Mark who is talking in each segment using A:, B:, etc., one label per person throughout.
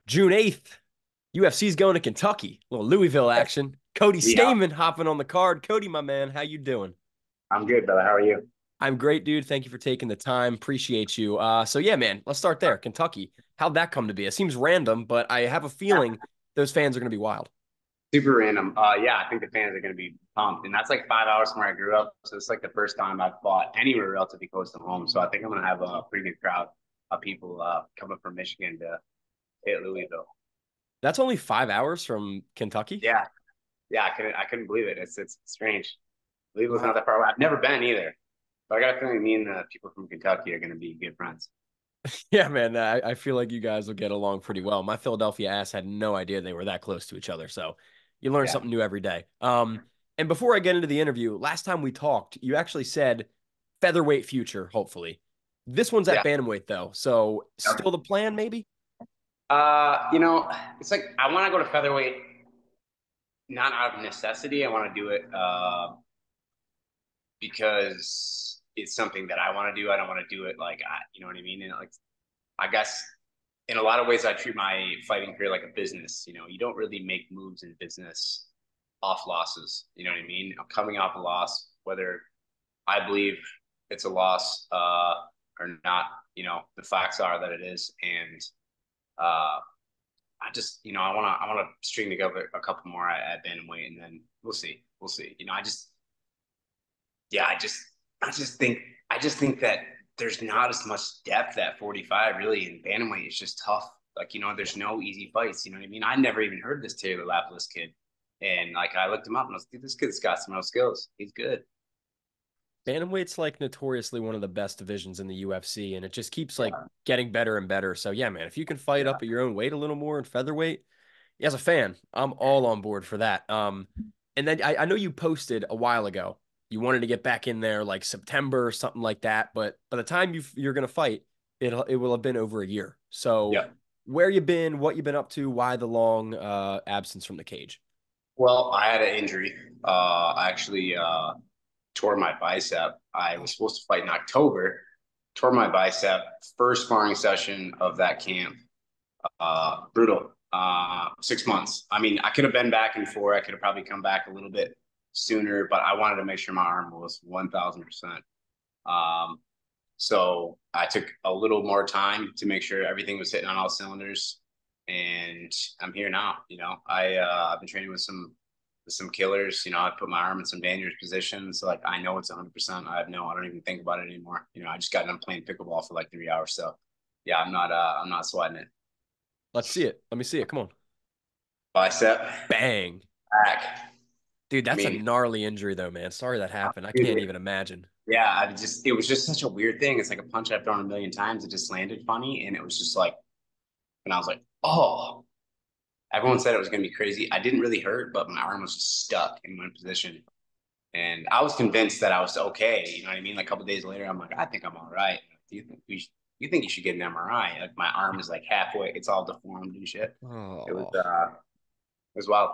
A: June 8th, UFC's going to Kentucky. A little Louisville action. Cody
B: Yeah,
A: Stamann hopping on the card. Cody, my man, how you doing?
B: I'm good, brother. How are you?
A: I'm great, dude. Thank you for taking the time. Appreciate you. So yeah, man, let's start there. Kentucky. How'd that come to be? It seems random, but I have a feeling those fans are going to be wild.
B: Super random. Yeah, I think the fans are going to be pumped, and that's like 5 hours from where I grew up. So it's like the first time I've fought anywhere relatively close to home. So I think I'm going to have a pretty good crowd of people coming from Michigan to hit Louisville.
A: That's only 5 hours from Kentucky.
B: Yeah, yeah, I couldn't believe it. It's strange. Louisville's not
A: Wow.
B: that far away. I've never been either, but I got a feeling me and the people from Kentucky are going to be good friends.
A: Yeah, man, I feel like you guys will get along pretty well. My Philadelphia ass had no idea they were that close to each other. So you learn
B: Yeah,
A: something new every day. And before I get into the interview, last time we talked, you actually said featherweight future, hopefully. This one's at
B: yeah.
A: bantamweight though. So still the plan, maybe?
B: You know, it's like I want to go to featherweight, not out of necessity. I want to do it. Because it's something that I want to do. I don't want to do it like you know what I mean. And like I guess in a lot of ways, I treat my fighting career like a business. You know, you don't really make moves in business off losses. You know what I mean? I'm coming off a loss, whether I believe it's a loss or not. You know, the facts are that it is, and uh, I just you know I want to string together a couple more at bantamweight, and then we'll see. We'll see. You know, yeah, I just think that there's not as much depth at 45 really in bantamweight. It's just tough. Like, you know, there's no easy fights. You know what I mean? I never even heard this Taylor Lapilus kid. And like I looked him up and I was like, dude, this kid's got some real skills. He's good.
A: Bantamweight's like notoriously one of the best divisions in the UFC, and it just keeps like
B: Yeah.
A: getting better and better. So yeah, man, if you can fight
B: Yeah.
A: up at your own weight a little more in featherweight, as a fan, I'm all on board for that. And then I know you posted a while ago you wanted to get back in there like September or something like that, but by the time you're gonna fight, it will have been over a year. So
B: Yeah.
A: where you been, what you been up to, why the long absence from the cage?
B: Well, I had an injury. I actually tore my bicep. I was supposed to fight in October, tore my bicep, first sparring session of that camp. Brutal. 6 months. I mean, I could have been back in four. I could have probably come back a little bit sooner, but I wanted to make sure my arm was 1000%. Um, so I took a little more time to make sure everything was hitting on all cylinders, and I'm here now. You know, I've been training with some killers. You know, I put my arm in some dangerous positions. So like I know it's 100%. I don't even think about it anymore. You know, I just got done playing pickleball for like 3 hours. So yeah, I'm not sweating it.
A: Let's see it. Let me see it. Come on.
B: Bicep,
A: Bang.
B: back.
A: Dude,
B: I
A: that's a
B: mean,
A: gnarly injury though, man. Sorry that happened. I can't even imagine.
B: yeah, it was just such a weird thing. It's like a punch I've thrown a million times. It just landed funny. And it was just like, and I was like, oh, everyone said it was going to be crazy. I didn't really hurt, but my arm was just stuck in one position. And I was convinced that I was okay. You know what I mean? Like a couple of days later, I'm like, I think I'm all right. You think you should get an MRI? Like my arm is like halfway, it's all deformed and shit.
A: Oh.
B: It was wild.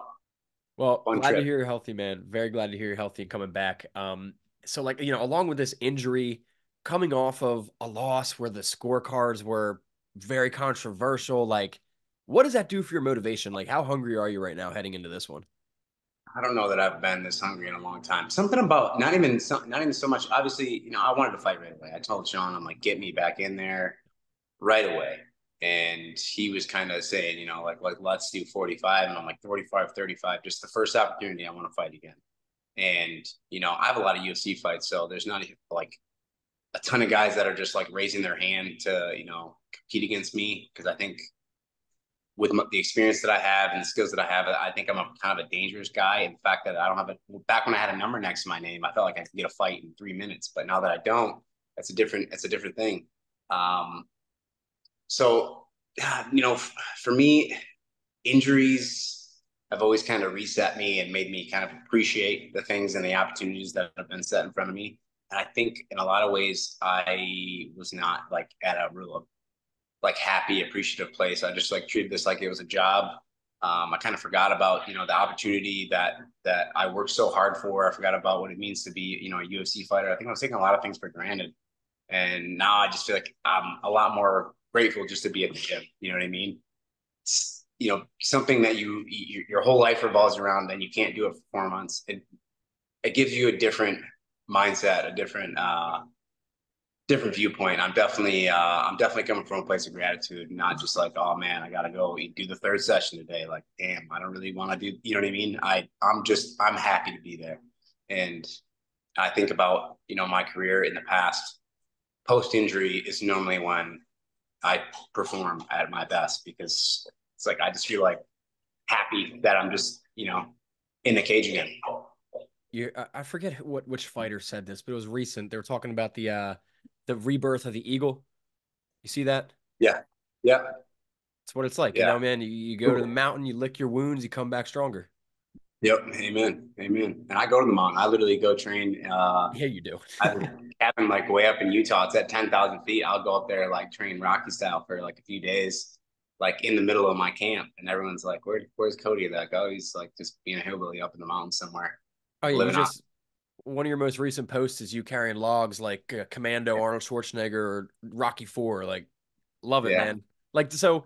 A: Well,
B: Fun
A: glad to
B: trip.
A: hear you're healthy, man. Very glad to hear you're healthy and coming back. So like, along with this injury, coming off of a loss where the scorecards were very controversial, like what does that do for your motivation? Like how hungry are you right now heading into this one?
B: I don't know that I've been this hungry in a long time. Something about not even so much. Obviously, you know, I wanted to fight right away. I told Sean, I'm like, get me back in there right away. And he was kind of saying, you know, like let's do 45. And I'm like 45, 35, just the first opportunity I want to fight again. And, you know, I have a lot of UFC fights, so there's not like a ton of guys that are just like raising their hand to, you know, compete against me. Cause I think with the experience that I have and the skills that I have, I think I'm a kind of a dangerous guy. And the fact that I don't have back when I had a number next to my name, I felt like I could get a fight in 3 minutes. But now that I don't, that's a different thing. Um, so, you know, for me, injuries have always kind of reset me and made me kind of appreciate the things and the opportunities that have been set in front of me. And I think in a lot of ways, I was not like at a real like happy, appreciative place. I just like treated this like it was a job. I kind of forgot about the opportunity that I worked so hard for. I forgot about what it means to be a UFC fighter. I think I was taking a lot of things for granted, and now I just feel like I'm a lot more grateful just to be at the gym. You know what I mean? something that your whole life revolves around, and you can't do it for 4 months. It gives you a different mindset, a different viewpoint. I'm definitely coming from a place of gratitude, not just like, oh man, I gotta go do the third session today. Like, damn, I don't really want to do, you know what I mean? I'm happy to be there. And I think about, my career in the past. Post injury is normally when I perform at my best, because it's like I just feel like happy that I'm just, in the cage again.
A: I forget which fighter said this, but it was recent. They were talking about the rebirth of the eagle. You see that?
B: Yeah. Yeah.
A: It's what it's like,
B: Yeah.
A: man. You go to the mountain, you lick your wounds, you come back stronger.
B: Yep. Amen. Amen. And I go to the mountain. I literally go train.
A: Yeah, you do.
B: I have a cabin like way up in Utah. It's at 10,000 feet. I'll go up there, like train Rocky style for like a few days, like in the middle of my camp. And everyone's like, where's Cody at that go? He's like just being a hillbilly up in the mountains somewhere,
A: Oh yeah, you
B: living off.
A: just one of your most recent posts is you carrying logs like Commando Arnold Schwarzenegger or Rocky Four. Like, love it,
B: Yeah.
A: man. Like, so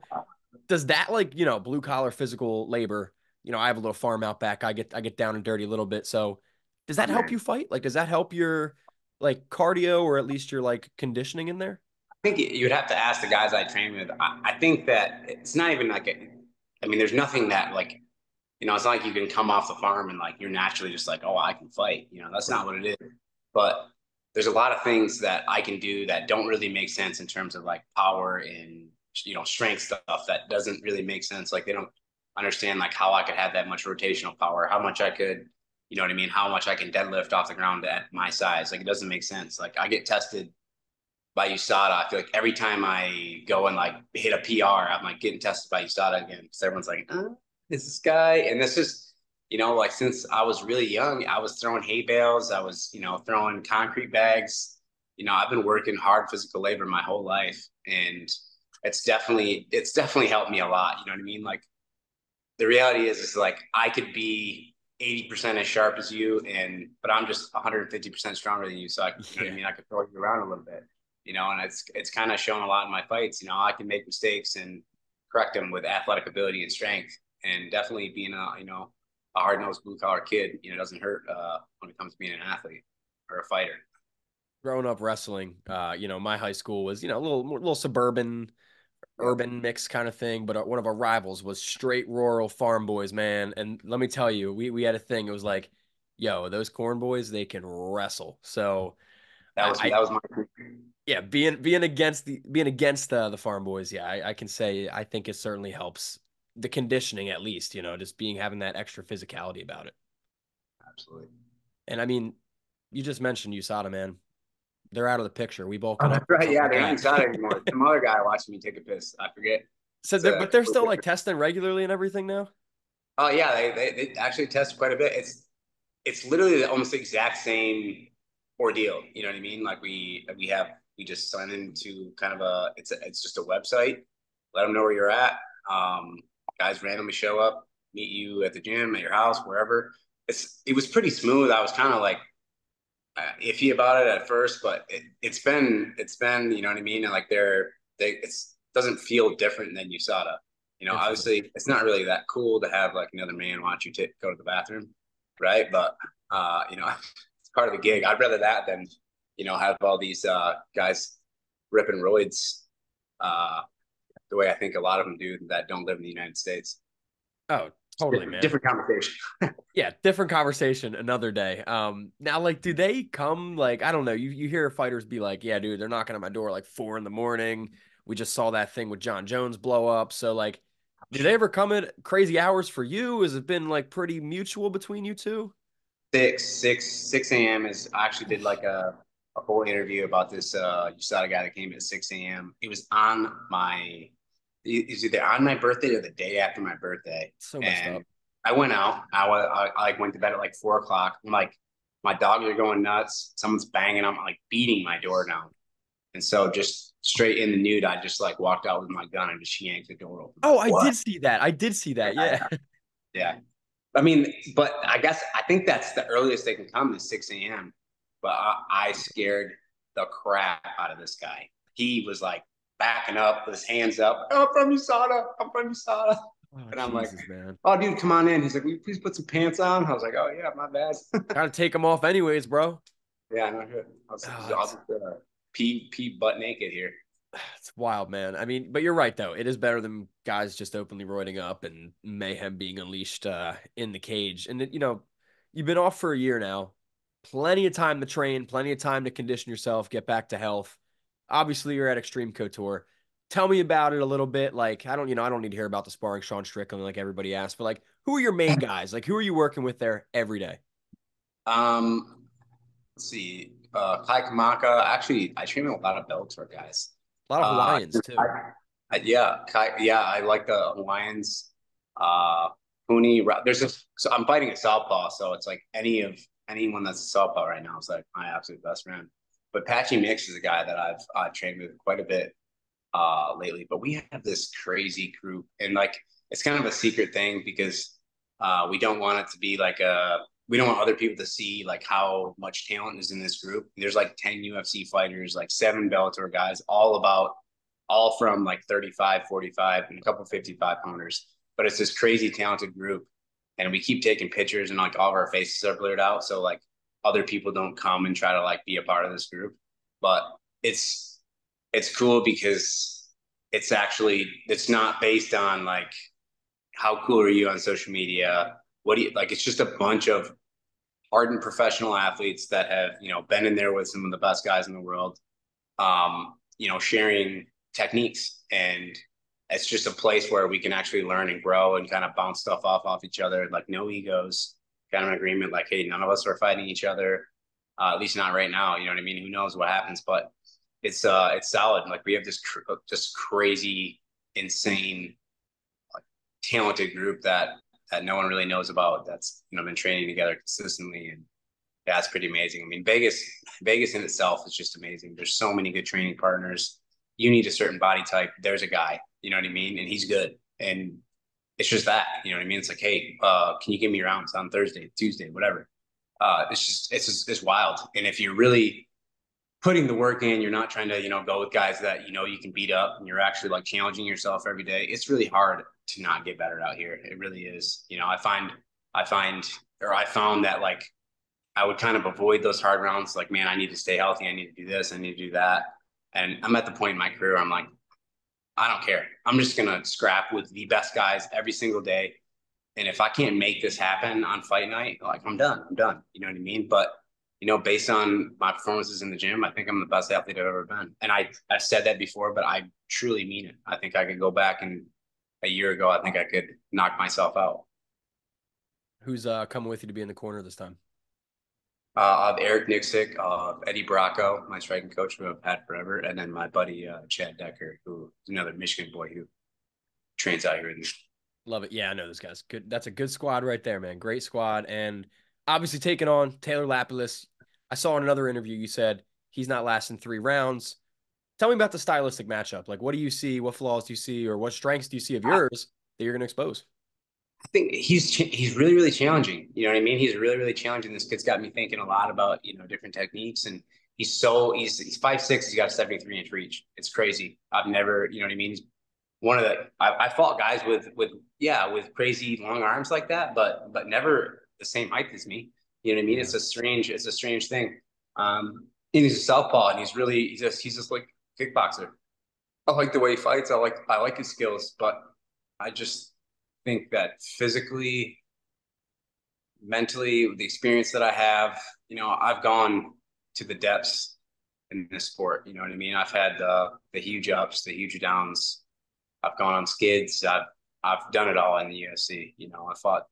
A: does that like blue collar physical labor? I have a little farm out back. I get down and dirty a little bit. So does
B: Oh,
A: that help
B: man.
A: you fight? Like, does that help your like cardio or at least your like conditioning in there?
B: I think you would have to ask the guys I train with. I think that it's not even like I mean, there's nothing that like, it's not like you can come off the farm and like you're naturally just like, oh, I can fight. That's
A: Right.
B: not what it is. But there's a lot of things that I can do that don't really make sense in terms of like power and strength stuff that doesn't really make sense. Like they don't understand like how I could have that much rotational power, how much I could, you know what I mean, how much I can deadlift off the ground at my size. Like it doesn't make sense. Like I get tested by USADA. I feel like every time I go and like hit a PR, I'm like getting tested by USADA again, because everyone's like, is this guy? And this is, like since I was really young, I was throwing hay bales, I was, throwing concrete bags. I've been working hard physical labor my whole life, and it's definitely helped me a lot. You know what I mean? Like the reality is like I could be 80% as sharp as you, but I'm just 150% stronger than you. So you know what I
A: Yeah.
B: mean? I could throw you around a little bit, and it's kind of shown a lot in my fights. I can make mistakes and correct them with athletic ability and strength, and definitely being a hard nosed blue collar kid, doesn't hurt when it comes to being an athlete or a fighter.
A: Growing up wrestling, my high school was, a little suburban,
B: Yep.
A: urban mix kind of thing. But one of our rivals was straight rural farm boys, man. And let me tell you, we had a thing. It was like, yo, those corn boys, they can wrestle. So
B: That was
A: I
B: that was my
A: yeah, being against the farm boys, yeah, I can say I think it certainly helps the conditioning at least, just being having that extra physicality about it.
B: absolutely.
A: And I mean, you just mentioned USADA, man. They're out of the picture. We
B: Oh,
A: bulking
B: that's
A: up and
B: right.
A: stuff
B: Yeah,
A: like
B: they're not
A: that.
B: exotic anymore. Some other guy watching me take a piss. I forget.
A: So
B: It's
A: they're
B: a
A: but they're still like testing regularly and everything now.
B: Oh yeah, they actually test quite a bit. It's literally almost the exact same ordeal. You know what I mean? Like we just sign into kind of it's just a website. Let them know where you're at. Um, Guys randomly show up, meet you at the gym, at your house, wherever. It was pretty smooth. I was kind of like iffy about it at first, but it's been you know what I mean. And like it's doesn't feel different than USADA.
A: Interesting.
B: Obviously it's not really that cool to have like another man watch you go to the bathroom, right? But it's part of the gig. I'd rather that than have all these guys ripping roids uh, the way I think a lot of them do that don't live in the United States.
A: Oh, totally, man.
B: Different conversation.
A: Yeah, different conversation another day. Now like do they come like I don't know, you hear fighters be like, yeah, dude, they're knocking at my door like 4 in the morning. We just saw that thing with John Jones blow up. So like do they ever come at crazy hours for you? Has it been like pretty mutual between you two?
B: 6 a.m. is I actually did like a whole interview about this USADA guy that came at 6 a.m. It was either on my birthday or the day after my birthday.
A: So messed
B: And
A: up.
B: I went out. I like went to bed at like 4 o'clock. I'm like, my dogs are going nuts. Someone's banging. I'm like beating my door down. And so just straight in the nude, I just like walked out with my gun and just yanked the door open. Like,
A: Oh, I
B: what?
A: did see that. I did see that. Yeah.
B: Yeah. I mean, but I think that's the earliest they can come is 6 a.m. But I scared the crap out of this guy. He was like backing up with his hands up. I'm from USADA. I'm from USADA.
A: Oh,
B: And I'm like,
A: Jesus, man.
B: oh, dude, come on in. He's like, will you please put some pants on? I was like, oh, yeah, my bad.
A: Gotta take them off anyways, bro.
B: Yeah, no good. I was like,
A: Oh,
B: I'll just pee butt naked here.
A: it's wild, man. I mean, but you're right though. It is better than guys just openly roiding up and mayhem being unleashed in the cage. And you've been off for a year now. Plenty of time to train, plenty of time to condition yourself, get back to health. Obviously, you're at Xtreme Couture. Tell me about it a little bit. Like, I don't need to hear about the sparring Sean Strickland like everybody asks, but like, who are your main guys? Like, who are you working with there every day?
B: Let's see. Kai Kamaka. Actually, I train with a lot of Bellator guys.
A: A lot of
B: Uh,
A: Hawaiians too.
B: yeah, yeah, I like the Hawaiians. Puni. There's this. So I'm fighting a southpaw, so it's like anyone that's a southpaw right now is like my absolute best friend. But Patchy Mix is a guy that I've trained with quite a bit lately. But we have this crazy group, and like it's kind of a secret thing because we don't want it to be like a. We don't want other people to see like how much talent is in this group. There's like 10 UFC fighters, like 7 Bellator guys, all from like 35, 45, and a couple 55 pounders. But it's this crazy talented group. And we keep taking pictures and like all of our faces are blurred out. So like other people don't come and try to like be a part of this group. But it's cool because it's not based on like how cool are you on social media? What do you like? It's just a bunch of hardened professional athletes that have, been in there with some of the best guys in the world, sharing techniques. And it's just a place where we can actually learn and grow and kind of bounce stuff off each other. Like no egos, kind of an agreement. Like, hey, none of us are fighting each other. At least not right now. You know what I mean? Who knows what happens, but it's solid. Like we have this just crazy, insane, like, talented group that no one really knows about. That's been training together consistently, and yeah, it's pretty amazing. I mean, Vegas in itself is just amazing. There's so many good training partners. You need a certain body type. There's a guy, you know what I mean, and he's good. And it's just that, you know what I mean. It's like, hey, can you give me rounds on Thursday, Tuesday, whatever. It's wild. And if you're really putting the work in, you're not trying to, go with guys that, you can beat up and you're actually like challenging yourself every day. It's really hard to not get better out here. It really is. I found that like I would kind of avoid those hard rounds. Like, man, I need to stay healthy. I need to do this. I need to do that. And I'm at the point in my career, I'm like, I don't care. I'm just going to scrap with the best guys every single day. And if I can't make this happen on fight night, like I'm done. I'm done. You know what I mean? But based on my performances in the gym, I think I'm the best athlete I've ever been. And I've said that before, but I truly mean it. I think I could go back and a year ago, I think I could knock myself out.
A: Who's coming with you to be in the corner this time?
B: I have Eric Nixick, Eddie Bracco, my striking coach who I've had forever, and then my buddy Chad Decker, who is another Michigan boy who trains out here in
A: Love it. Yeah, I know those guys. Good. That's a good squad right there, man. Great squad. And obviously taking on Taylor Lapilus. I saw in another interview you said he's not lasting 3 rounds. Tell me about the stylistic matchup. Like, what do you see? What flaws do you see? Or what strengths do you see of yours that you're going to expose?
B: I think he's really really challenging. You know what I mean? He's really really challenging. This kid's got me thinking a lot about different techniques, and he's 5'6". He's got a 73-inch reach. It's crazy. I've never you know what I mean. He's one of the I fought guys with crazy long arms like that, but never the same height as me. You know what I mean?
A: Yeah.
B: It's a strange thing. And he's a southpaw, and he's just like kickboxer. I like the way he fights. I like his skills, but I just think that physically, mentally, with the experience that I have, I've gone to the depths in this sport. You know what I mean? I've had the huge ups, the huge downs. I've gone on skids. I've done it all in the UFC. I fought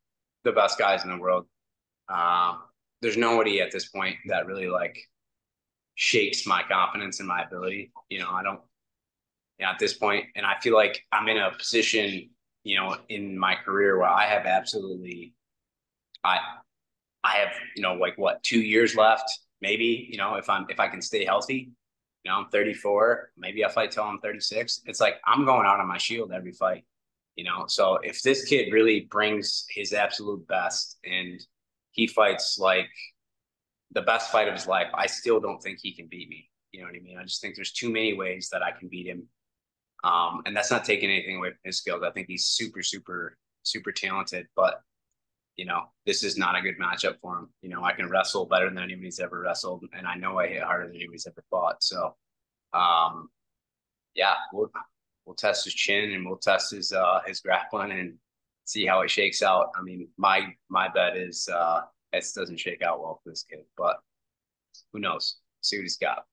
B: the best guys in the world. Uh, there's nobody at this point that really like shakes my confidence in my ability. I don't. At this point, and I feel like I'm in a position, in my career where I have absolutely, I I have, like what, 2 years left, maybe, if I can stay healthy. I'm 34. Maybe I fight till I'm 36. It's like I'm going out on my shield every fight. So if this kid really brings his absolute best and he fights like the best fight of his life, I still don't think he can beat me. You know what I mean? I just think there's too many ways that I can beat him. And that's not taking anything away from his skills. I think he's super, super, super talented, but this is not a good matchup for him. I can wrestle better than anybody's ever wrestled, and I know I hit harder than anybody's ever fought. So, um, yeah, we'll test his chin and we'll test his grappling and see how it shakes out. I mean, my bet is it doesn't shake out well for this kid, but who knows? See what he's got.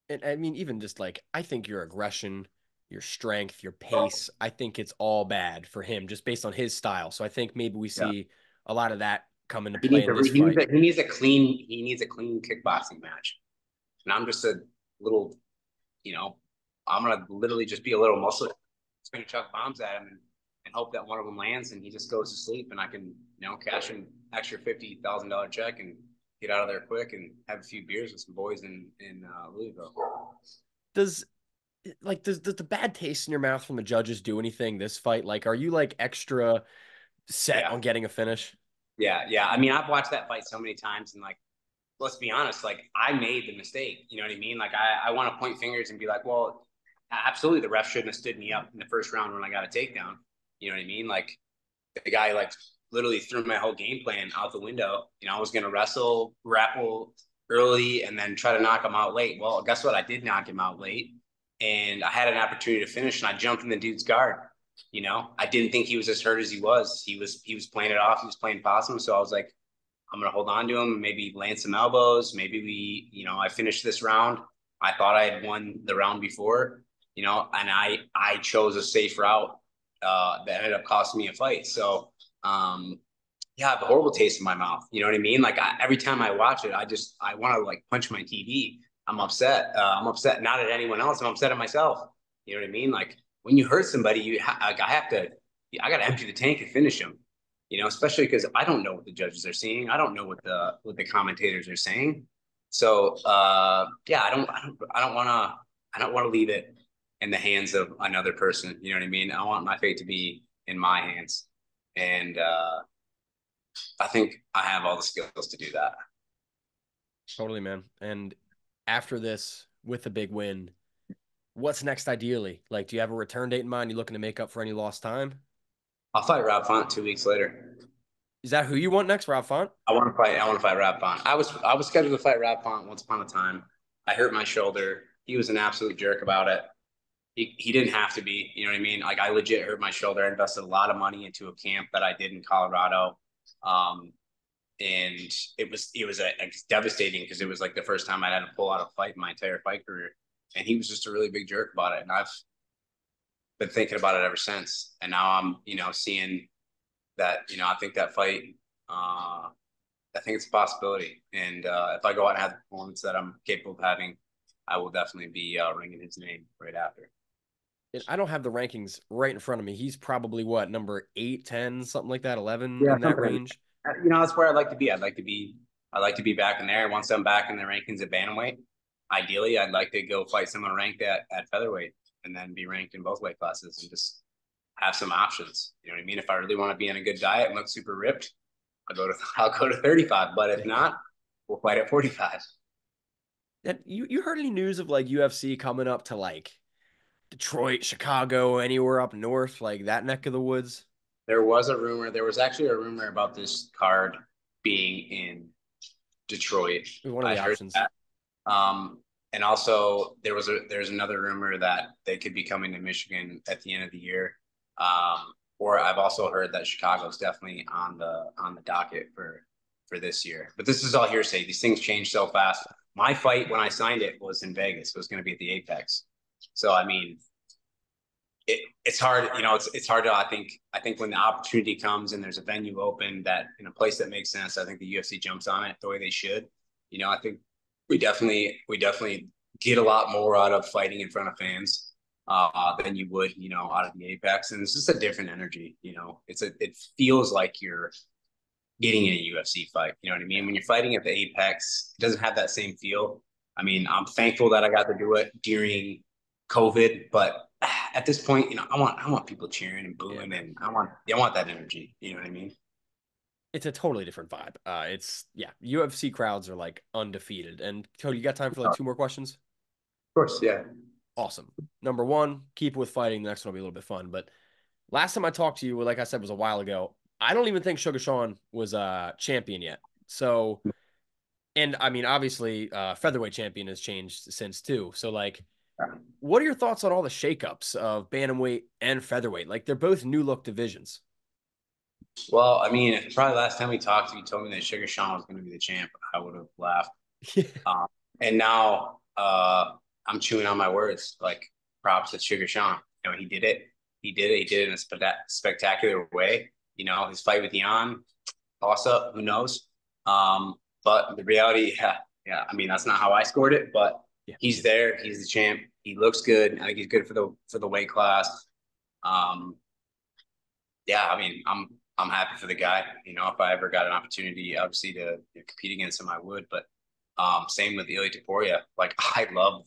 A: And I mean, even just like, I think your aggression, your strength, your pace, I think it's all bad for him just based on his style. So I think maybe we
B: Yeah.
A: see a lot of that come into
B: He
A: play
B: needs
A: in
B: a
A: this
B: he needs
A: fight.
B: a clean kickboxing match. And I'm just a little, I'm gonna literally just be a little muscle. Just gonna chuck bombs at him and hope that one of them lands and he just goes to sleep and I can, cash an extra $50,000 check and get out of there quick and have a few beers with some boys in Louisville.
A: Does does the bad taste in your mouth from the judges do anything this fight? Like, are you like extra set
B: Yeah,
A: on getting a finish?
B: yeah. I mean, I've watched that fight so many times and like let's be honest, like I made the mistake. You know what I mean? Like I want to point fingers and be like, well, absolutely, the ref shouldn't have stood me up in the first round when I got a takedown. You know what I mean? Like the guy like literally threw my whole game plan out the window. I was gonna grapple early, and then try to knock him out late. Well, guess what? I did knock him out late, and I had an opportunity to finish, and I jumped in the dude's guard. I didn't think he was as hurt as he was. He was playing it off. He was playing possum. So I was like, I'm going to hold on to him, maybe land some elbows. Maybe I finished this round. I thought I had won the round before, and I chose a safe route that ended up costing me a fight. So, yeah, I have a horrible taste in my mouth. You know what I mean? Like every time I watch it, I want to like punch my TV. I'm upset. I'm upset not at anyone else. I'm upset at myself. You know what I mean? Like when you hurt somebody, I got to empty the tank and finish them. Especially because I don't know what the judges are seeing. I don't know what the commentators are saying. So yeah, I don't want to leave it in the hands of another person. You know what I mean? I want my fate to be in my hands, and I think I have all the skills to do that.
A: Totally, man. And after this, with a big win, what's next ideally? Like, do you have a return date in mind? You looking to make up for any lost time?
B: I'll fight Rob Font 2 weeks later.
A: Is that who you want next, Rob Font?
B: I want to fight Rob Font. I was scheduled to fight Rob Font once upon a time. I hurt my shoulder. He was an absolute jerk about it. He didn't have to be. You know what I mean? Like I legit hurt my shoulder. I invested a lot of money into a camp that I did in Colorado. Um, and it was devastating because it was like the first time I had to pull out a fight in my entire fight career. And he was just a really big jerk about it. And I've been thinking about it ever since. And now I'm, seeing that, I think that fight, I think it's a possibility. And if I go out and have the performance that I'm capable of having, I will definitely be ringing his name right after.
A: And I don't have the rankings right in front of me. He's probably what, number 8, 10, something like that, 11
B: Yeah,
A: in that
B: something.
A: range.
B: That's where I'd like to be. I'd like to be back in there. Once I'm back in the rankings at bantamweight, ideally, I'd like to go fight someone ranked at featherweight and then be ranked in both weight classes and just have some options. You know what I mean? If I really want to be in a good diet and look super ripped, I'll go to 35. But if not, we'll fight at 45.
A: And you heard any news of like UFC coming up to like Detroit, Chicago, anywhere up north, like that neck of the woods?
B: There was a rumor. There was actually a rumor about this card being in Detroit.
A: One of
B: I
A: the
B: heard
A: options.
B: that. Um, and also there's another rumor that they could be coming to Michigan at the end of the year. Or I've also heard that Chicago's definitely on the docket for this year. But this is all hearsay. These things change so fast. My fight when I signed it was in Vegas. It was going to be at the Apex. So I mean, it's hard. It's hard to. I think when the opportunity comes and there's a venue open that in a place that makes sense, I think the UFC jumps on it the way they should. I think we definitely get a lot more out of fighting in front of fans than you would, out of the Apex, and it's just a different energy. It feels like you're getting in a UFC fight. You know what I mean? When you're fighting at the Apex, it doesn't have that same feel. I mean, I'm thankful that I got to do it during COVID, but at this point, I want people cheering and
A: Yeah,
B: booing,
A: man.
B: and I want that energy. You know what I mean? Of
A: It's a totally different vibe. It's yeah, UFC crowds are like undefeated. And Cody, you got time for like 2 more questions?
B: course, yeah.
A: Awesome. Number one, keep with fighting. The next one will be a little bit fun. But last time I talked to you, like I said, was a while ago. I don't even think Sugar Sean was a champion yet. So, and I mean, obviously, featherweight champion has changed since too. So, like, what are your thoughts on all the shakeups of bantamweight and featherweight? Like, they're both new look divisions.
B: Well, I mean, probably last time we talked, you told me that Sugar Sean was going to be the champ. I would have laughed. Um, and now I'm chewing on my words. Like props to Sugar Sean. You know, he did it. He did it. He did it in a spectacular way. You know, his fight with Jan, toss up, who knows? But the reality, yeah. I mean, that's not how I scored it, but
A: Yeah.
B: he's there. He's the champ. He looks good. I think he's good for the weight class. Um, yeah, I mean, I'm happy for the guy. You know, if I ever got an opportunity, obviously to compete against him, I would. But same with Ilya Taporia. Like I love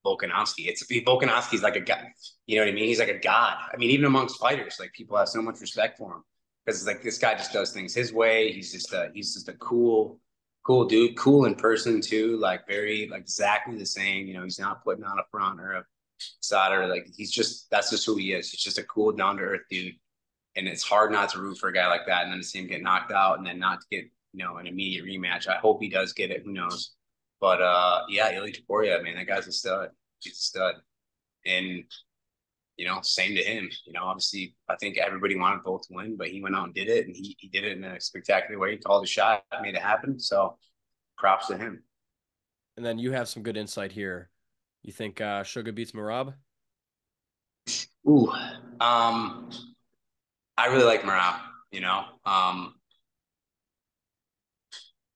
B: Volkanovski. Volkanovski's like a guy. You know what I mean? He's like a god. I mean, even amongst fighters, like people have so much respect for him because like this guy just does things his way. He's just a cool dude, cool in person too. Like very like exactly the same. You know, he's not putting on a front or a solder. Like he's just that's just who he is. He's just a cool, down to earth dude. And it's hard not to root for a guy like that and then to see him get knocked out and then not to get, you know, an immediate rematch. I hope he does get it. Who knows? But yeah, Ilya Taporia, man, that guy's a stud. He's a stud. And, you know, same to him. You know, obviously, I think everybody wanted both to win, but he went out and did it. And he did it in a spectacular way. He called a shot, made it happen. So props to him.
A: And then you have some good insight here. You think Sugar beats Marab?
B: Ooh, I really like Morale, you know.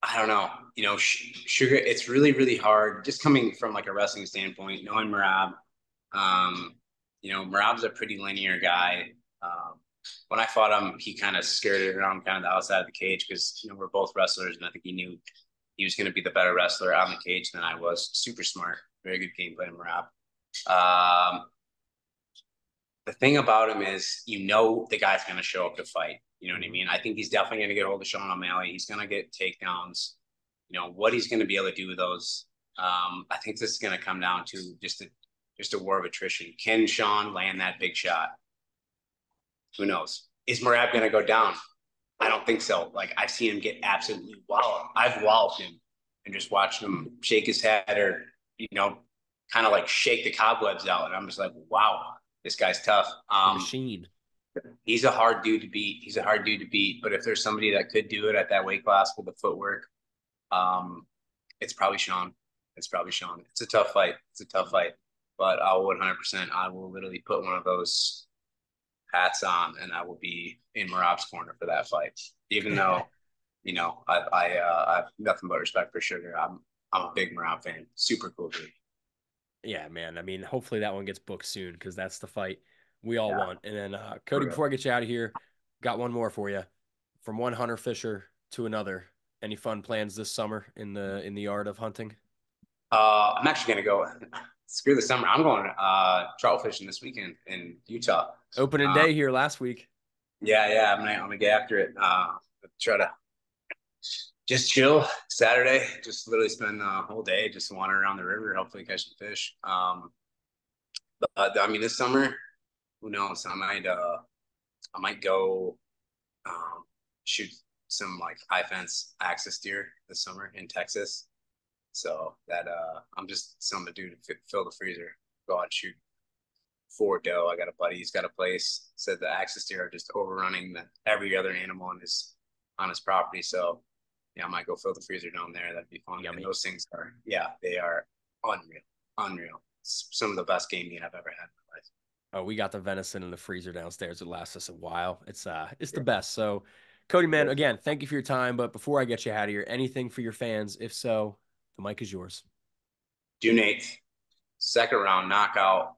B: I don't know. You know, Sugar, it's really, really hard just coming from like a wrestling standpoint, knowing Marab. Um, you know, Marab's a pretty linear guy. When I fought him, he kind of skirted around kind of the outside of the cage because, you know, we're both wrestlers and I think he knew he was going to be the better wrestler on the cage than I was. Super smart, very good game plan, Marab. Um, the thing about him is, you know, the guy's going to show up to fight. You know what I mean? I think he's definitely going to get hold of Sean O'Malley. He's going to get takedowns. You know what he's going to be able to do with those. I think this is going to come down to just a war of attrition. Can Sean land that big shot? Who knows? Is Marab going to go down? I don't think so. Like I've seen him get absolutely walloped. I've walloped him and just watched him shake his head or you know, kind of like shake the cobwebs out. And I'm just like, wow, this guy's tough.
A: The machine.
B: He's a hard dude to beat. He's a hard dude to beat. But if there's somebody that could do it at that weight class with the footwork, um, it's probably Sean. It's probably Sean. It's a tough fight. It's a tough fight. But I will 100%. I will literally put one of those hats on, and I will be in Marab's corner for that fight. Even though, you know, I have nothing but respect for Sugar. I'm a big Marab fan. Super cool dude.
A: Yeah, man. I mean, hopefully that one gets booked soon because that's the fight we all
B: Yeah.
A: want. And then, Cody, before I get you out of here, got one more for you. From one hunter fisher to another. Any fun plans this summer in the art of hunting?
B: I'm actually gonna go. Screw the summer. I'm going trout fishing this weekend in Utah.
A: Opening
B: Uh,
A: day here last week.
B: yeah. I'm gonna get after it. Try to just chill Saturday. Just literally spend the whole day just wandering around the river, hopefully catch some fish. But I mean, this summer, who knows? I might go shoot some like high fence axis deer this summer in Texas. So that I'm just something to do to fill the freezer. Go out and shoot for doe. I got a buddy. He's got a place. Said the axis deer are just overrunning every other animal on his property. So yeah, I might go fill the freezer down there. That'd be fun. And
A: Yummy.
B: those things are they are unreal, unreal. It's some of the best game meat I've ever had in my life.
A: Oh, we got the venison in the freezer downstairs. It lasts us a while. It's the
B: Yeah.
A: best. So, Cody, man, again, thank you for your time. But before I get you out of here, anything for your fans? If so, the mic is yours.
B: June 8th, second round knockout,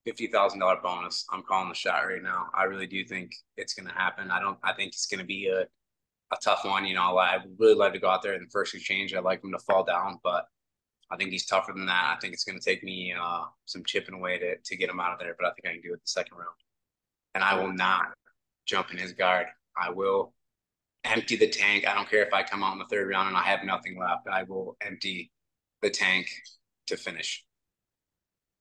B: $50,000 bonus. I'm calling the shot right now. I really do think it's going to happen. I think it's going to be a tough one. You know, I would really like to go out there in the first exchange. I'd like him to fall down, but I think he's tougher than that. I think it's going to take me some chipping away to get him out of there, but I think I can do it the second round. And I will not jump in his guard. I will empty the tank. I don't care if I come out in the third round and I have nothing left. I will empty the tank to finish.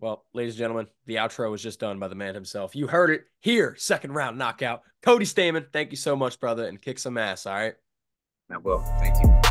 A: Well, ladies and gentlemen, the outro was just done by the man himself. You heard it here, second round knockout. Cody Stamann, thank you so much, brother, and kick some ass, all right?
B: I will. Thank you.